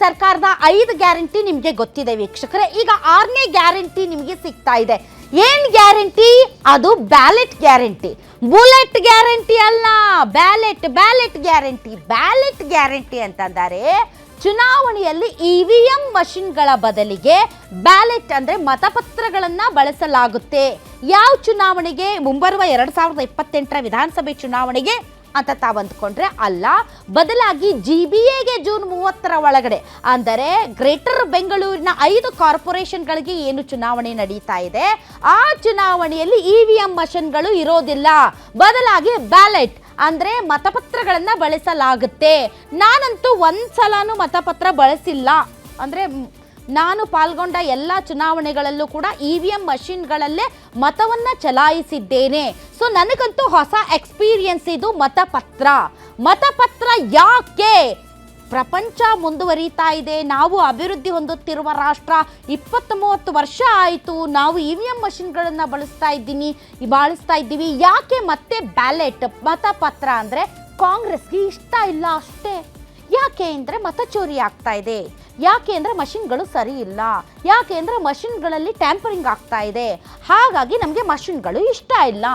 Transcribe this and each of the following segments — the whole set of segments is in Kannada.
ಸರ್ಕಾರದ 5 ಗ್ಯಾರಂಟಿ ನಿಮಗೆ ಗೊತ್ತಿದೆ ವೀಕ್ಷಕರೇ. ಈಗ 6ನೇ ಗ್ಯಾರಂಟಿ ನಿಮಗೆ ಸಿಗ್ತಾ ಇದೆ. ಏನ್ ಗ್ಯಾರಂಟಿ? ಅದು ಬ್ಯಾಲೆಟ್ ಗ್ಯಾರಂಟಿ. ಬುಲೆಟ್ ಗ್ಯಾರಂಟಿ ಅಲ್ಲ, ಬ್ಯಾಲೆಟ್ ಗ್ಯಾರಂಟಿ. ಬ್ಯಾಲೆಟ್ ಗ್ಯಾರಂಟಿ ಅಂತಂದರೆ ಚುನಾವಣೆಯಲ್ಲಿ ಇವಿಎಂ ಮಷಿನ್ಗಳ ಬದಲಿಗೆ ಬ್ಯಾಲೆಟ್ ಅಂದರೆ ಮತಪತ್ರಗಳನ್ನು ಬಳಸಲಾಗುತ್ತೆ. ಯಾವ ಚುನಾವಣೆಗೆ? ಮುಂಬರುವ 2028ರ ವಿಧಾನಸಭೆ ಚುನಾವಣೆಗೆ ಅಂತ ತಾವು ಅಂದ್ಕೊಂಡ್ರೆ ಅಲ್ಲ, ಬದಲಾಗಿ GBAಗೆ ಜೂನ್ 30ರ ಒಳಗಡೆ ಅಂದರೆ ಗ್ರೇಟರ್ ಬೆಂಗಳೂರಿನ 5 ಕಾರ್ಪೊರೇಷನ್ಗಳಿಗೆ ಏನು ಚುನಾವಣೆ ನಡೀತಾ ಇದೆ, ಆ ಚುನಾವಣೆಯಲ್ಲಿ ಇವಿಎಂ ಮಷಿನ್ಗಳು ಇರೋದಿಲ್ಲ. ಬದಲಾಗಿ ಬ್ಯಾಲೆಟ್ ಅಂದರೆ ಮತಪತ್ರಗಳನ್ನು ಬಳಸಲಾಗುತ್ತೆ. ನಾನಂತೂ ಒಂದ್ಸಲನೂ ಮತಪತ್ರ ಬಳಸಿಲ್ಲ. ಅಂದರೆ ನಾನು ಪಾಲ್ಗೊಂಡ ಎಲ್ಲ ಚುನಾವಣೆಗಳಲ್ಲೂ ಕೂಡ ಇವಿಎಂ ಮಷಿನ್ಗಳಲ್ಲೇ ಮತವನ್ನು ಚಲಾಯಿಸಿದ್ದೇನೆ. ಸೊ ನನಗಂತೂ ಹೊಸ ಎಕ್ಸ್ಪೀರಿಯನ್ಸ್ ಇದು ಮತಪತ್ರ ಯಾಕೆ? ಪ್ರಪಂಚ ಮುಂದುವರಿತಾ ಇದೆ, ನಾವು ಅಭಿವೃದ್ಧಿ ಹೊಂದುತ್ತಿರುವ ರಾಷ್ಟ್ರ, 20-30 ವರ್ಷ ಆಯಿತು ನಾವು ಇವಿಎಂ ಮಷಿನ್ಗಳನ್ನು ಬಳಸ್ತಾ ಇದ್ದೀವಿ. ಯಾಕೆ ಮತ್ತೆ ಬ್ಯಾಲೆಟ್ ಮತಪತ್ರ ಅಂದರೆ ಕಾಂಗ್ರೆಸ್ಗೆ ಇಷ್ಟ ಇಲ್ಲ ಅಷ್ಟೇ. ಯಾಕೆ ಅಂದರೆ ಮತ ಚೋರಿ ಆಗ್ತಾ ಇದೆ, ಯಾಕೆ ಅಂದರೆ ಮಷಿನ್ಗಳು ಸರಿ ಇಲ್ಲ, ಯಾಕೆ ಅಂದರೆ ಮಷಿನ್ಗಳಲ್ಲಿ ಟ್ಯಾಂಪರಿಂಗ್ ಆಗ್ತಾ ಇದೆ. ಹಾಗಾಗಿ ನಮಗೆ ಮಷಿನ್ಗಳು ಇಷ್ಟ ಇಲ್ಲ,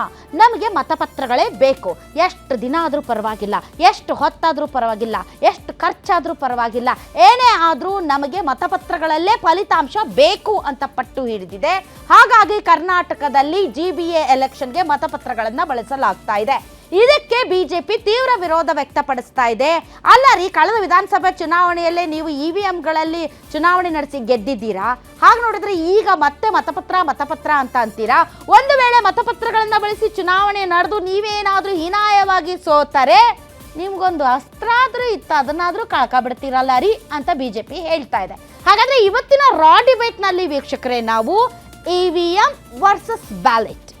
ನಮಗೆ ಮತಪತ್ರಗಳೇ ಬೇಕು. ಎಷ್ಟು ದಿನ ಆದರೂ ಪರವಾಗಿಲ್ಲ, ಎಷ್ಟು ಹೊತ್ತಾದರೂ ಪರವಾಗಿಲ್ಲ, ಎಷ್ಟು ಖರ್ಚಾದರೂ ಪರವಾಗಿಲ್ಲ, ಏನೇ ಆದರೂ ನಮಗೆ ಮತಪತ್ರಗಳಲ್ಲೇ ಫಲಿತಾಂಶ ಬೇಕು ಅಂತ ಪಟ್ಟು ಹಿಡಿದಿದೆ. ಹಾಗಾಗಿ ಕರ್ನಾಟಕದಲ್ಲಿ GBA ಎಲೆಕ್ಷನ್ಗೆ ಮತಪತ್ರಗಳನ್ನು ಬಳಸಲಾಗ್ತಾ ಇದೆ. ಇದಕ್ಕೆ ಬಿಜೆಪಿ ತೀವ್ರ ವಿರೋಧ ವ್ಯಕ್ತಪಡಿಸ್ತಾ ಇದೆ. ಅಲ್ಲ ರೀ, ಕಳೆದ ವಿಧಾನಸಭಾ ಚುನಾವಣೆಯಲ್ಲೇ ನೀವು ಇವಿಎಂಗಳಲ್ಲಿ ಚುನಾವಣೆ ನಡೆಸಿ ಗೆದ್ದಿದ್ದೀರಾ, ಹಾಗೆ ನೋಡಿದ್ರೆ ಈಗ ಮತ್ತೆ ಮತಪತ್ರ ಅಂತ ಅಂತೀರಾ. ಒಂದು ವೇಳೆ ಮತಪತ್ರಗಳನ್ನು ಬಳಸಿ ಚುನಾವಣೆ ನಡೆದು ನೀವೇನಾದರೂ ಹೀನಾಯವಾಗಿ ಸೋತರೆ ನಿಮ್ಗೊಂದು ಅಸ್ತ್ರ ಆದರೂ ಇತ್ತು, ಅದನ್ನಾದರೂ ಕಳ್ಕೊಬಿಡ್ತೀರಲ್ಲ ರೀ ಅಂತ ಬಿಜೆಪಿ ಹೇಳ್ತಾ ಇದೆ. ಹಾಗಾದ್ರೆ ಇವತ್ತಿನ ರಾ ಡಿಬೇಟ್ನಲ್ಲಿ ವೀಕ್ಷಕರೇ ನಾವು ಇವಿಎಂ ವರ್ಸಸ್ ಬ್ಯಾಲೆಟ್